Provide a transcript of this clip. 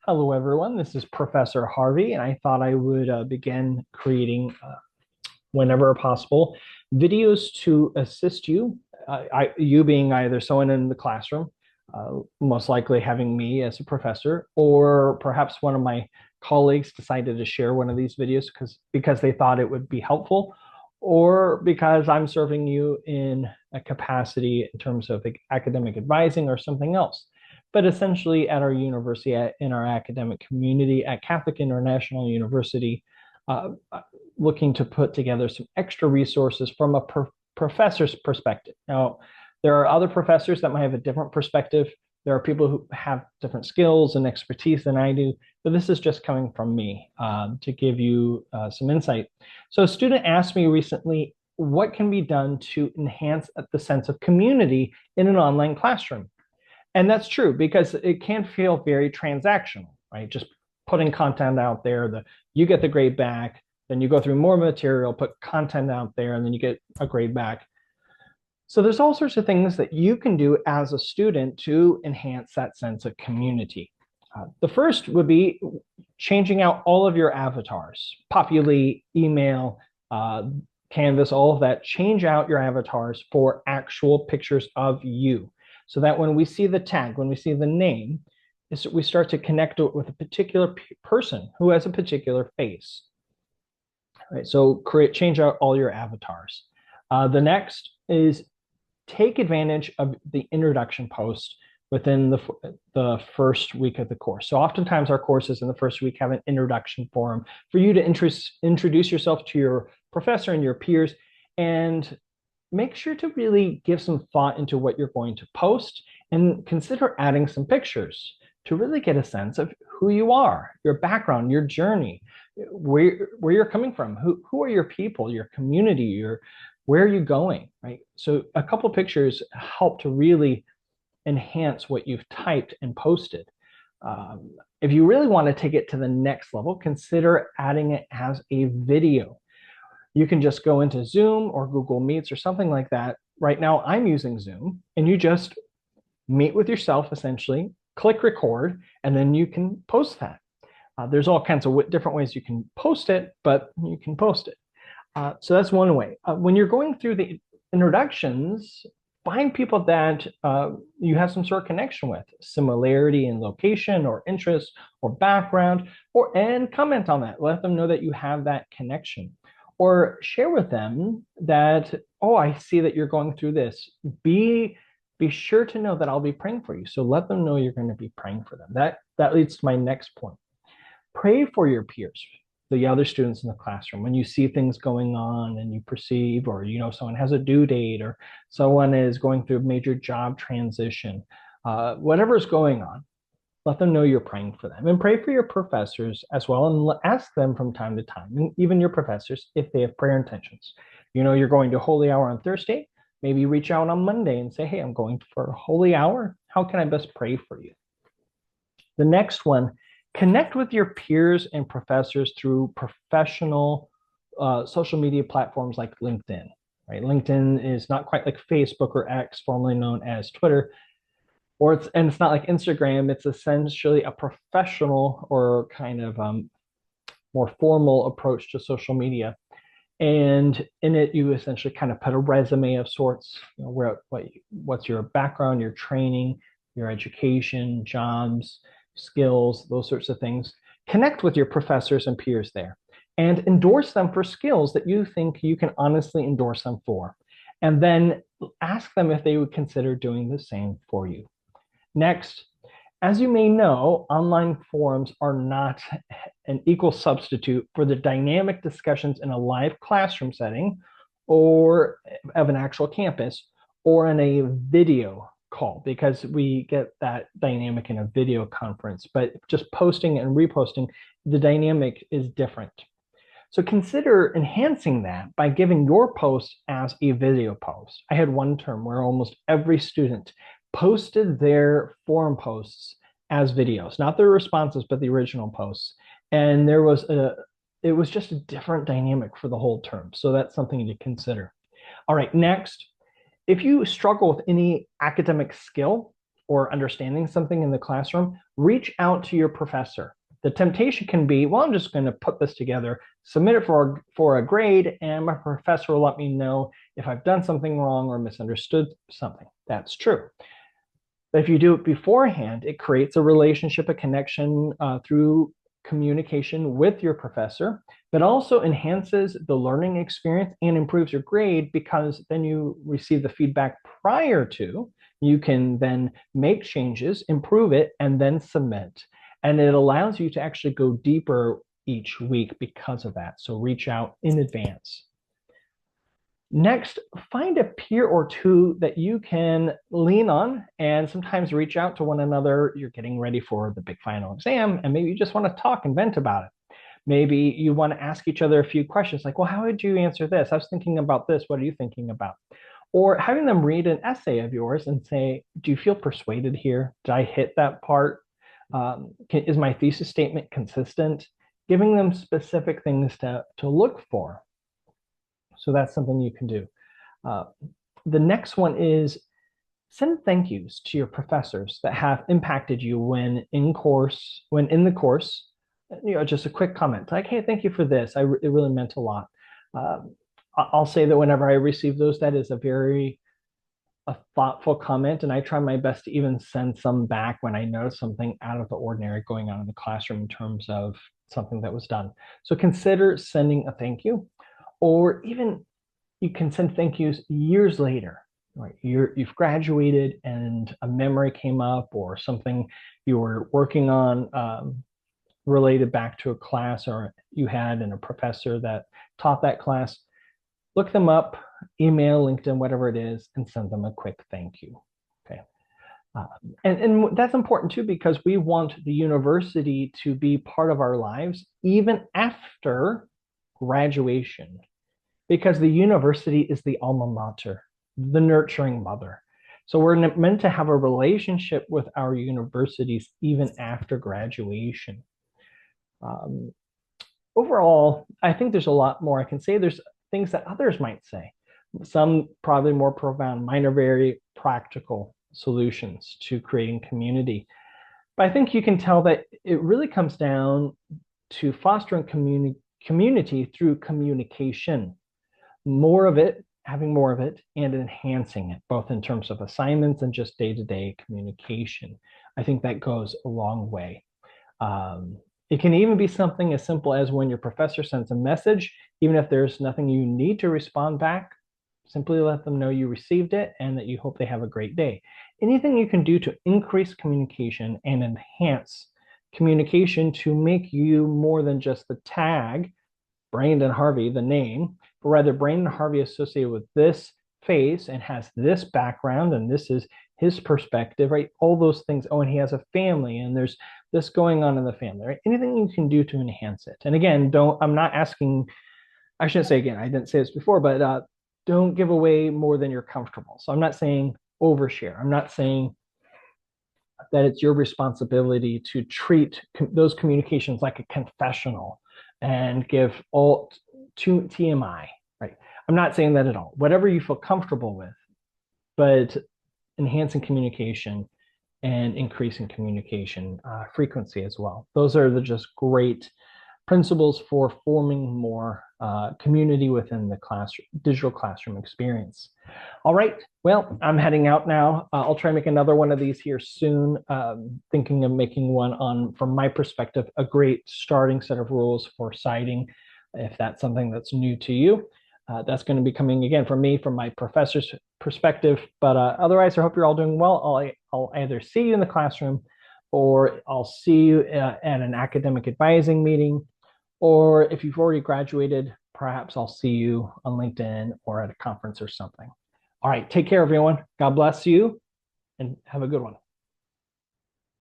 Hello, everyone. This is Professor Harvey, and I thought I would begin creating, whenever possible, videos to assist you. You being either someone in the classroom, most likely having me as a professor, or perhaps one of my colleagues decided to share one of these videos because they thought it would be helpful, or because I'm serving you in a capacity in terms of academic advising or something else. But essentially, at our university, in our academic community, at Catholic International University, uh, looking to put together some extra resources from a professor's perspective. Now, there are other professors that might have a different perspective. There are people who have different skills and expertise than I do, but this is just coming from me to give you some insight. So, a student asked me recently, what can be done to enhance the sense of community in an online classroom? And that's true because it can feel very transactional, right? Just putting content out there, you get the grade back, then you go through more material, put content out there, and then you get a grade back. So there's all sorts of things that you can do as a student to enhance that sense of community. The first would be changing out all of your avatars, Populi, email, Canvas, all of that. Change out your avatars for actual pictures of you, so that when we see the tag, when we see the name, we start to connect it with a particular person who has a particular face. Right, so change out all your avatars. The next is take advantage of the introduction post within the first week of the course. So oftentimes our courses in the first week have an introduction forum for you to introduce yourself to your professor and your peers, and make sure to really give some thought into what you're going to post and consider adding some pictures to really get a sense of who you are, your background, your journey, where you're coming from, who are your people, your community, where are you going, right? So a couple pictures help to really enhance what you've typed and posted. If you really want to take it to the next level, consider adding it as a video. You can just go into Zoom or Google Meets or something like that. Right now, I'm using Zoom, and you just meet with yourself essentially, click record, and then you can post that. There's all kinds of different ways you can post it, but you can post it. So that's one way. When you're going through the introductions, find people that you have some sort of connection with, similarity in location or interest or background, and comment on that. Let them know that you have that connection. Or share with them that, oh, I see that you're going through this. Be sure to know that I'll be praying for you. So let them know you're going to be praying for them. That leads to my next point. Pray for your peers, the other students in the classroom. When you see things going on and you perceive, or someone has a due date, or someone is going through a major job transition, whatever is going on, let them know you're praying for them, and pray for your professors as well, and ask them from time to time, and even your professors, if they have prayer intentions. You're going to Holy Hour on Thursday. Maybe reach out on Monday and say, hey, I'm going for a Holy Hour. How can I best pray for you? The next one, connect with your peers and professors through professional social media platforms like LinkedIn. Right? LinkedIn is not quite like Facebook or X, formerly known as Twitter, and it's not like Instagram. It's essentially a professional or kind of more formal approach to social media. And in it, you essentially kind of put a resume of sorts, what's your background, your training, your education, jobs, skills, those sorts of things. Connect with your professors and peers there, and endorse them for skills that you think you can honestly endorse them for. And then ask them if they would consider doing the same for you. Next, as you may know, online forums are not an equal substitute for the dynamic discussions in a live classroom setting, or of an actual campus, or in a video call, because we get that dynamic in a video conference. But just posting and reposting, the dynamic is different. So consider enhancing that by giving your post as a video post. I had one term where almost every student posted their forum posts as videos, not their responses, but the original posts. And it was just a different dynamic for the whole term. So that's something to consider. All right, next, if you struggle with any academic skill, or understanding something in the classroom, reach out to your professor. The temptation can be, well, I'm just going to put this together, submit it for a grade, and my professor will let me know if I've done something wrong or misunderstood something. That's true. But if you do it beforehand, it creates a relationship, a connection through communication with your professor, but also enhances the learning experience and improves your grade because then you receive the feedback prior to. You can then make changes, improve it, and then submit. And it allows you to actually go deeper each week because of that. So reach out in advance. Next, find a peer or two that you can lean on and sometimes reach out to one another. You're getting ready for the big final exam, and maybe you just want to talk and vent about it. Maybe you want to ask each other a few questions like, well, how would you answer this? I was thinking about this. What are you thinking about? Or having them read an essay of yours and say, do you feel persuaded here? Did I hit that part? Is my thesis statement consistent? Giving them specific things to look for. So that's something you can do. The next one is send thank yous to your professors that have impacted you when in the course, just a quick comment like, hey, thank you for this. It really meant a lot. I'll say that whenever I receive those, that is a thoughtful comment, and I try my best to even send some back when I notice something out of the ordinary going on in the classroom in terms of something that was done. So consider sending a thank you, or even you can send thank yous years later. Right? You've graduated and a memory came up or something you were working on related back to a class or you had and a professor that taught that class. Look them up, email, LinkedIn, whatever it is, and send them a quick thank you. Okay. And that's important too, because we want the university to be part of our lives even after graduation, because the university is the alma mater, the nurturing mother. So we're meant to have a relationship with our universities even after graduation. Overall, I think there's a lot more I can say. There's things that others might say. Some probably more profound, mine are very practical solutions to creating community. But I think you can tell that it really comes down to fostering community through communication. More of it, having more of it, and enhancing it, both in terms of assignments and just day-to-day communication. I think that goes a long way. It can even be something as simple as when your professor sends a message, even if there's nothing you need to respond back, simply let them know you received it and that you hope they have a great day. Anything you can do to increase communication and enhance communication to make you more than just the tag, Brandon Harvey, the name, but rather Brandon Harvey associated with this face and has this background and this is his perspective, right? All those things. Oh, and he has a family and there's this going on in the family, right? Anything you can do to enhance it. And again, I'm not asking, I shouldn't say again, I didn't say this before, but don't give away more than you're comfortable. So I'm not saying overshare. I'm not saying that it's your responsibility to treat those communications like a confessional and give all to TMI, right? I'm not saying that at all. Whatever you feel comfortable with, but enhancing communication and increasing communication frequency as well. Those are the just great principles for forming more community within the digital classroom experience. All right, well, I'm heading out now. I'll try and make another one of these here soon. Thinking of making one on, from my perspective, a great starting set of rules for citing, if that's something that's new to you. That's going to be coming again from me, from my professor's perspective. But otherwise, I hope you're all doing well. I'll either see you in the classroom or I'll see you at an academic advising meeting. Or if you've already graduated, perhaps I'll see you on LinkedIn or at a conference or something. All right, take care, everyone. God bless you and have a good one.